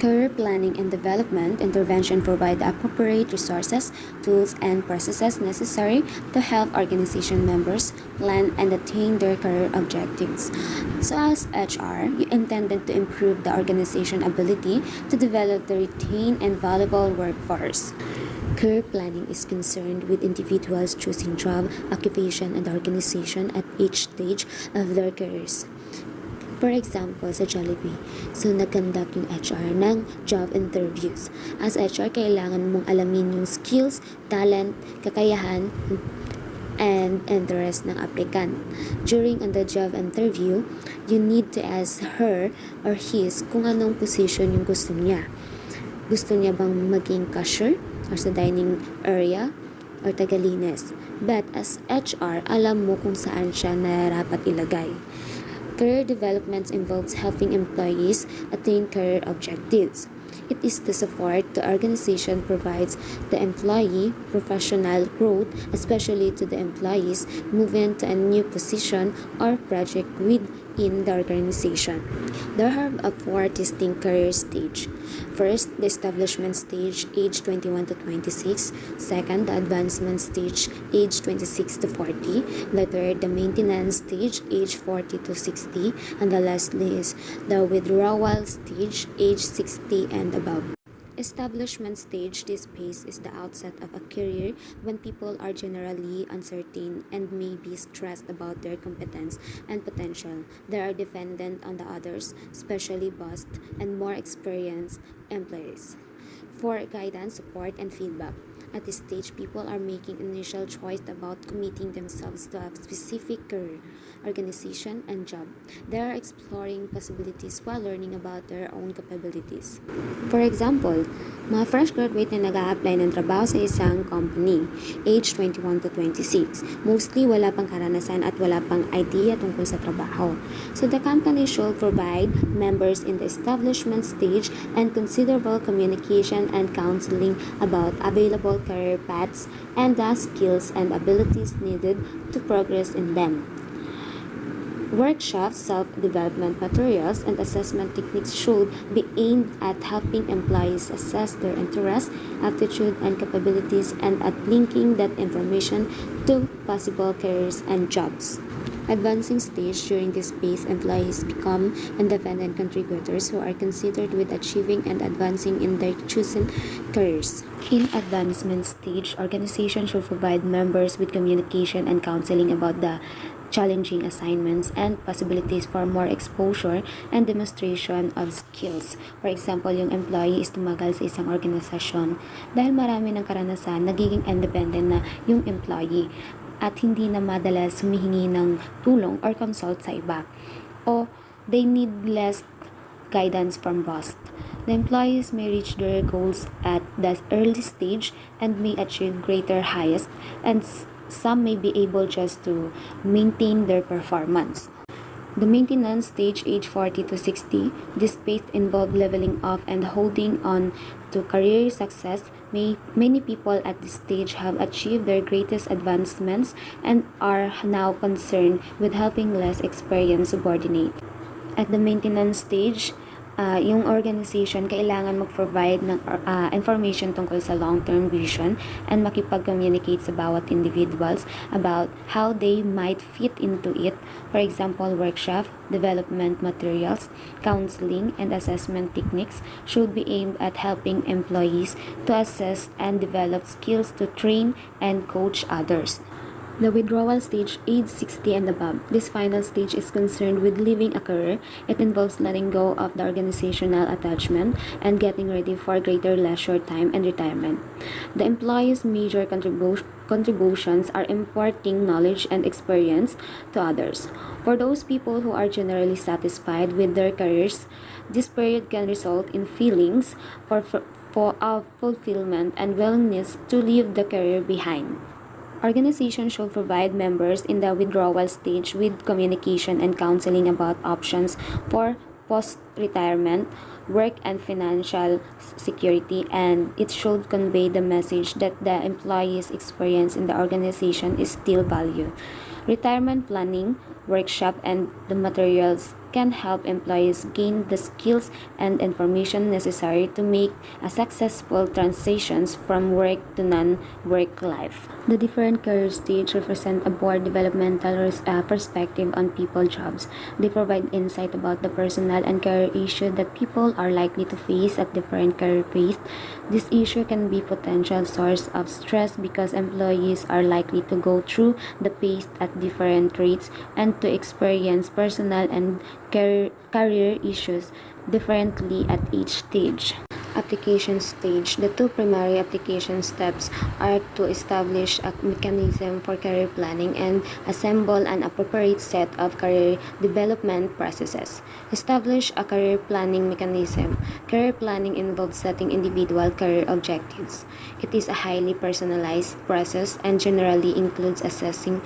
Career planning and development intervention provide the appropriate resources, tools, and processes necessary to help organization members plan and attain their career objectives. So, as HR, you intended to improve the organization ability to develop the retained and valuable workforce. Career planning is concerned with individuals choosing job, occupation, and organization at each stage of their careers. For example, sa Jollibee, so nag-conduct yung HR ng job interviews. As HR, kailangan mong alamin yung skills, talent, kakayahan, and interest ng applicant. During the job interview, you need to ask her or his kung anong position yung gusto niya. Gusto niya bang maging cashier or sa dining area or tagalinis. But as HR, alam mo kung saan siya nararapat ilagay. Career development involves helping employees attain career objectives. It is the support the organization provides the employee professional growth, especially to the employees moving to a new position or project within the organization. There are four distinct career stages. First, the establishment stage, age 21 to 26. Second, the advancement stage, age 26 to 40. The third, the maintenance stage, age 40 to 60. And the lastly is the withdrawal stage, age 60 and above. Establishment stage. This phase is the outset of a career when people are generally uncertain and may be stressed about their competence and potential. They are dependent on the others, especially boss and more experienced employees, for guidance, support, and feedback. At this stage, people are making initial choice about committing themselves to a specific career, organization, and job. They are exploring possibilities while learning about their own capabilities. For example, mga fresh graduate na nag-a-apply ng trabaho sa isang company, age 21 to 26. Mostly wala pang karanasan at wala pang idea tungkol sa trabaho. So the company should provide members in the establishment stage and considerable communication and counseling about available career paths and the skills and abilities needed to progress in them. Workshops, self-development materials, and assessment techniques should be aimed at helping employees assess their interests, aptitude, and capabilities and at linking that information to possible careers and jobs. Advancing stage. During this phase, employees become independent contributors who are considered with achieving and advancing in their chosen careers. In advancement stage, organizations should provide members with communication and counseling about the challenging assignments and possibilities for more exposure and demonstration of skills. For example, yung employee is tumagal sa isang organisasyon. Dahil marami ng karanasan, nagiging independent na yung employee at hindi na madalas humihingi ng tulong or consult sa iba. O they need less guidance from boss. The employees may reach their goals at the early stage and may achieve greater highest, and some may be able just to maintain their performance. The maintenance stage, age 40 to 60, this phase involves leveling off and holding on to career success. Many people at this stage have achieved their greatest advancements and are now concerned with helping less experienced subordinate. At the maintenance stage, yung organization kailangan mag-provide ng information tungkol sa long-term vision and makipag-communicate sa bawat individuals about how they might fit into it. For example, workshop, development materials, counseling, and assessment techniques should be aimed at helping employees to assess and develop skills to train and coach others. The withdrawal stage, age 60 and above. This final stage is concerned with leaving a career. It involves letting go of the organizational attachment and getting ready for greater leisure time and retirement. The employee's major contributions are imparting knowledge and experience to others. For those people who are generally satisfied with their careers, this period can result in feelings of fulfillment and willingness to leave the career behind. Organizations should provide members in the withdrawal stage with communication and counseling about options for post-retirement, work and financial security, and it should convey the message that the employee's experience in the organization is still valued. Retirement planning, workshop, and the materials can help employees gain the skills and information necessary to make a successful transitions from work to non-work life. The different career stages represent a broad developmental perspective on people jobs. They provide insight about the personal and career issue that people are likely to face at different career phases. This issue can be potential source of stress because employees are likely to go through the phase at different rates and to experience personal and career issues differently at each stage. Application stage. The two primary application steps are to establish a mechanism for career planning and assemble an appropriate set of career development processes. Establish a career planning mechanism. Career planning involves setting individual career objectives. It is a highly personalized process and generally includes assessing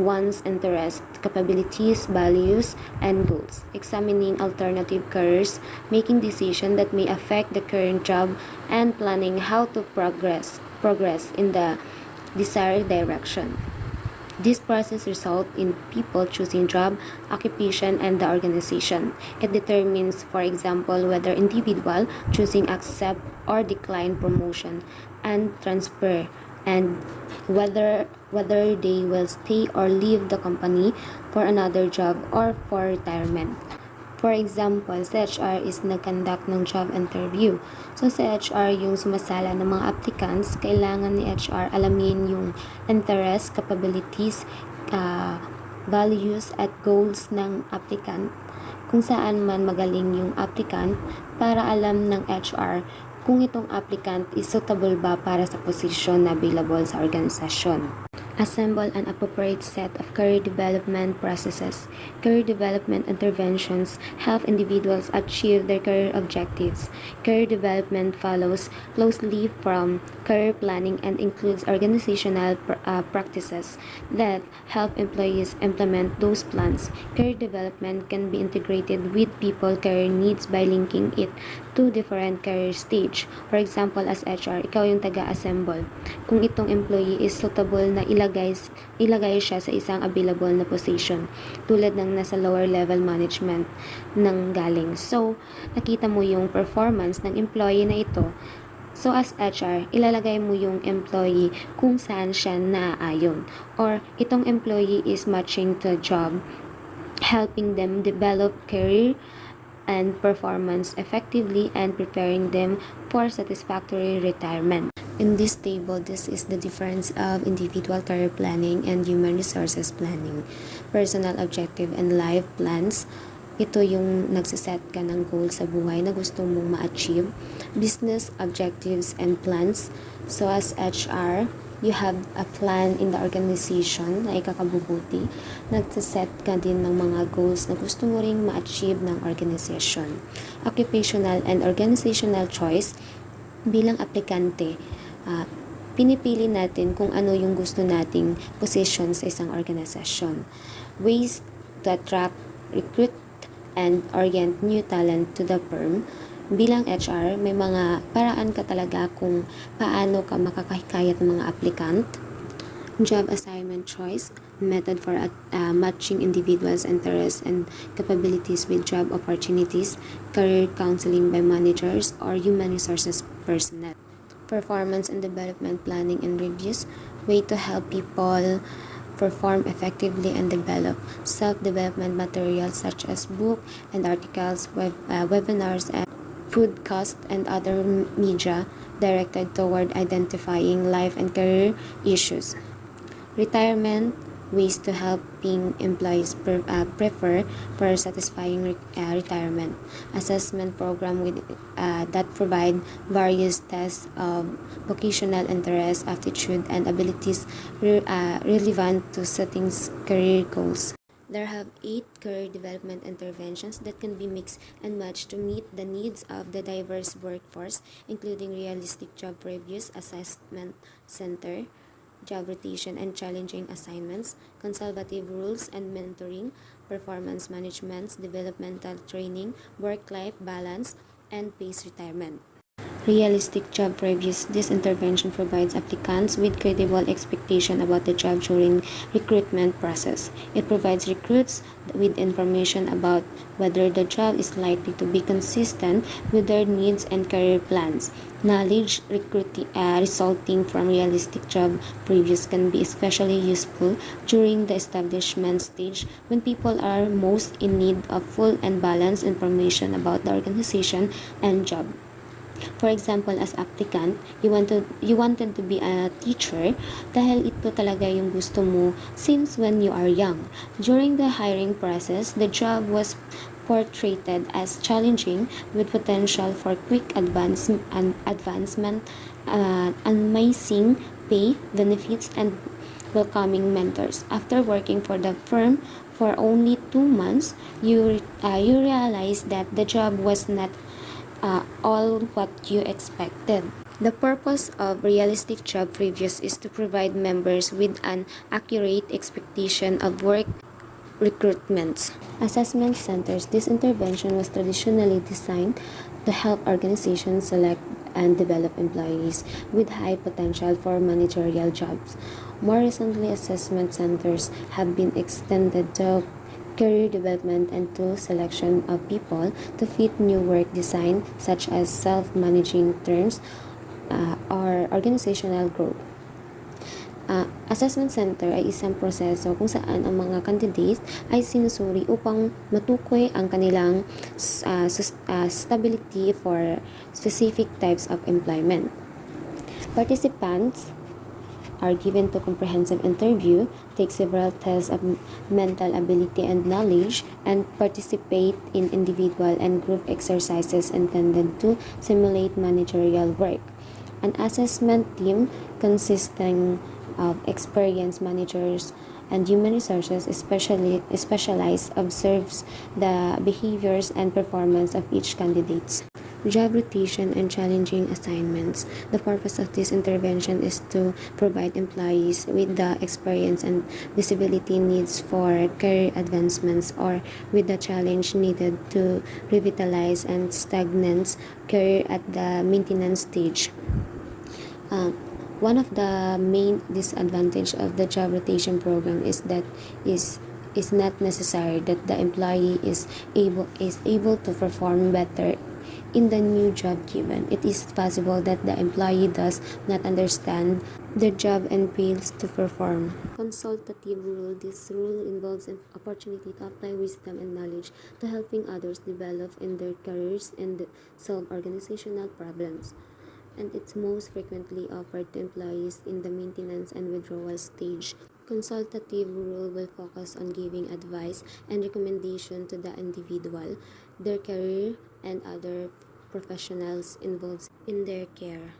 one's interests, capabilities, values, and goals, examining alternative careers, making decisions that may affect the current job, and planning how to progress in the desired direction. This process results in people choosing job, occupation, and the organization. It determines, for example, whether individual choosing accept or decline promotion and transfer, and whether they will stay or leave the company for another job or for retirement. For example, sa HR is nag-conduct ng job interview. So sa HR, yung sumasala ng mga applicants, kailangan ni HR alamin yung interest, capabilities, values at goals ng applicant, kung saan man magaling yung applicant, para alam ng HR kung itong applicant is suitable ba para sa position na available sa organisasyon. Assemble an appropriate set of career development processes. Career development interventions help individuals achieve their career objectives. Career development follows closely from career planning and includes organizational practices that help employees implement those plans. Career development can be integrated with people career needs by linking it to different career stage. For example, as HR, ikaw yung taga-assemble. Kung itong employee is suitable na ilagay siya sa isang available na position, tulad ng nasa lower level management ng galing. So, nakita mo yung performance ng employee na ito. So, as HR, ilalagay mo yung employee kung saan siya naaayon. Or, itong employee is matching to a job, helping them develop career and performance effectively and preparing them for satisfactory retirement. In this table, this is the difference of individual career planning and human resources planning. Personal objective and life plans. Ito yung nagsiset ka ng goal sa buhay na gusto mong ma-achieve. Business objectives and plans. So as HR, you have a plan in the organization na ikakabubuti. Nagsiset ka din ng mga goals na gusto mo ring ma-achieve ng organization. Occupational and organizational choice. Bilang aplikante, pinipili natin kung ano yung gusto nating position sa isang organisasyon. Ways to attract, recruit, and orient new talent to the firm. Bilang HR, may mga paraan ka talaga kung paano ka makakahikayat ng mga applicant. Job assignment choice, method for matching individuals' interests and capabilities with job opportunities, career counseling by managers or human resources personnel. Performance and development planning and reviews, way to help people perform effectively and develop self-development materials such as books and articles, webinars, and podcasts and other media directed toward identifying life and career issues. Retirement, ways to helping employees prefer for satisfying retirement. Assessment program that provide various tests of vocational interest, aptitude, and abilities relevant to setting career goals. There have 8 career development interventions that can be mixed and matched to meet the needs of the diverse workforce, including realistic job reviews, assessment center, job rotation and challenging assignments, consultative rules and mentoring, performance management, developmental training, work-life balance, and pace retirement. Realistic job reviews. This intervention provides applicants with credible expectation about the job during recruitment process. It provides recruits with information about whether the job is likely to be consistent with their needs and career plans. Knowledge resulting from realistic job reviews can be especially useful during the establishment stage when people are most in need of full and balanced information about the organization and job. For example, as applicant, you wanted to be a teacher dahil ito talaga yung gusto mo since when you are young. During the hiring process, the job was portrayed as challenging with potential for quick advancement, amazing pay, benefits, and welcoming mentors. After working for the firm for only 2 months, you realize that the job was not all what you expected. The purpose of realistic job reviews is to provide members with an accurate expectation of work recruitments. Assessment centers. This intervention was traditionally designed to help organizations select and develop employees with high potential for managerial jobs. More recently, assessment centers have been extended to career development and to selection of people to fit new work design such as self-managing terms or organizational growth. Assessment center ay isang proseso kung saan ang mga candidates ay sinusuri upang matukoy ang kanilang stability for specific types of employment. Participants are given to comprehensive interview, take several tests of mental ability and knowledge, and participate in individual and group exercises intended to simulate managerial work. An assessment team consisting of experienced managers and human resources specialized observes the behaviors and performance of each candidate. Job rotation and challenging assignments. The purpose of this intervention is to provide employees with the experience and visibility needs for career advancements or with the challenge needed to revitalize and stagnant career at the maintenance stage. One of the main disadvantage of the job rotation program is that is not necessary that the employee is able to perform better in the new job given. It is possible that the employee does not understand the job and fails to perform. Consultative rule. This rule involves an opportunity to apply wisdom and knowledge to helping others develop in their careers and solve organizational problems. And it's most frequently offered to employees in the maintenance and withdrawal stage. Consultative rule will focus on giving advice and recommendation to the individual, their career, and other professionals involved in their care,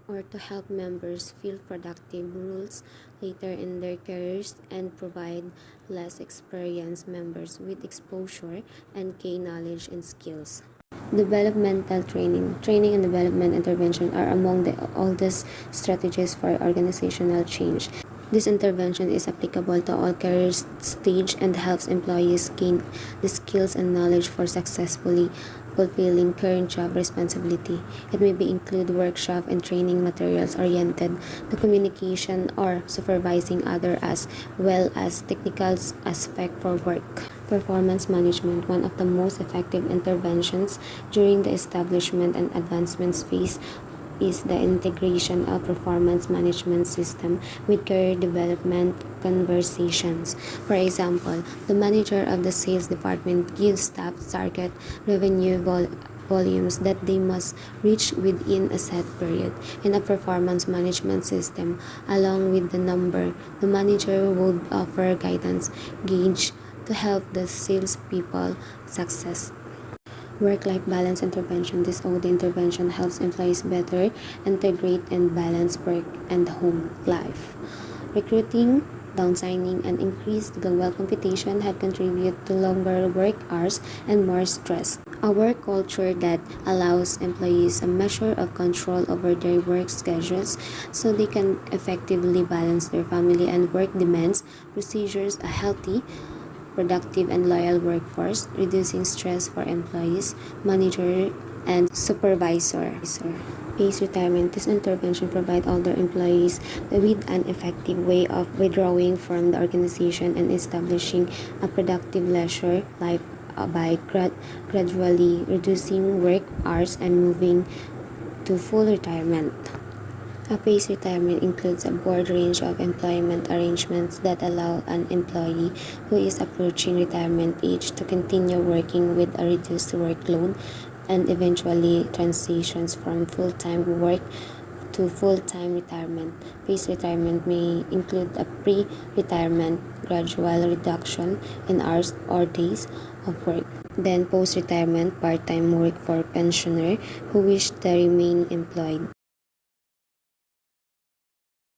or to help members feel productive rules later in their careers and provide less experienced members with exposure and gain knowledge and skills. Developmental training. Training and development intervention are among the oldest strategies for organizational change. This intervention is applicable to all career stage and helps employees gain the skills and knowledge for successfully fulfilling current job responsibility. It may include workshop and training materials oriented to communication or supervising others as well as technical aspect for work. Performance management. One of the most effective interventions during the establishment and advancement phase is the integration of performance management system with career development conversations. For example, the manager of the sales department gives staff target revenue volumes that they must reach within a set period. In a performance management system, along with the number, the manager would offer guidance gauge to help the salespeople success. Work-life balance intervention. This OD intervention helps employees better integrate and balance work and home life. Recruiting, downsizing, and increased global competition have contributed to longer work hours and more stress. A work culture that allows employees a measure of control over their work schedules so they can effectively balance their family and work demands, procedures, a healthy, productive and loyal workforce, reducing stress for employees, manager, and supervisor. phased retirement. This intervention provides older employees with an effective way of withdrawing from the organization and establishing a productive leisure life by gradually reducing work hours and moving to full retirement. A phased retirement includes a broad range of employment arrangements that allow an employee who is approaching retirement age to continue working with a reduced workload and eventually transitions from full-time work to full-time retirement. Phased retirement may include a pre-retirement gradual reduction in hours or days of work. Then post-retirement part-time work for pensioners who wish to remain employed.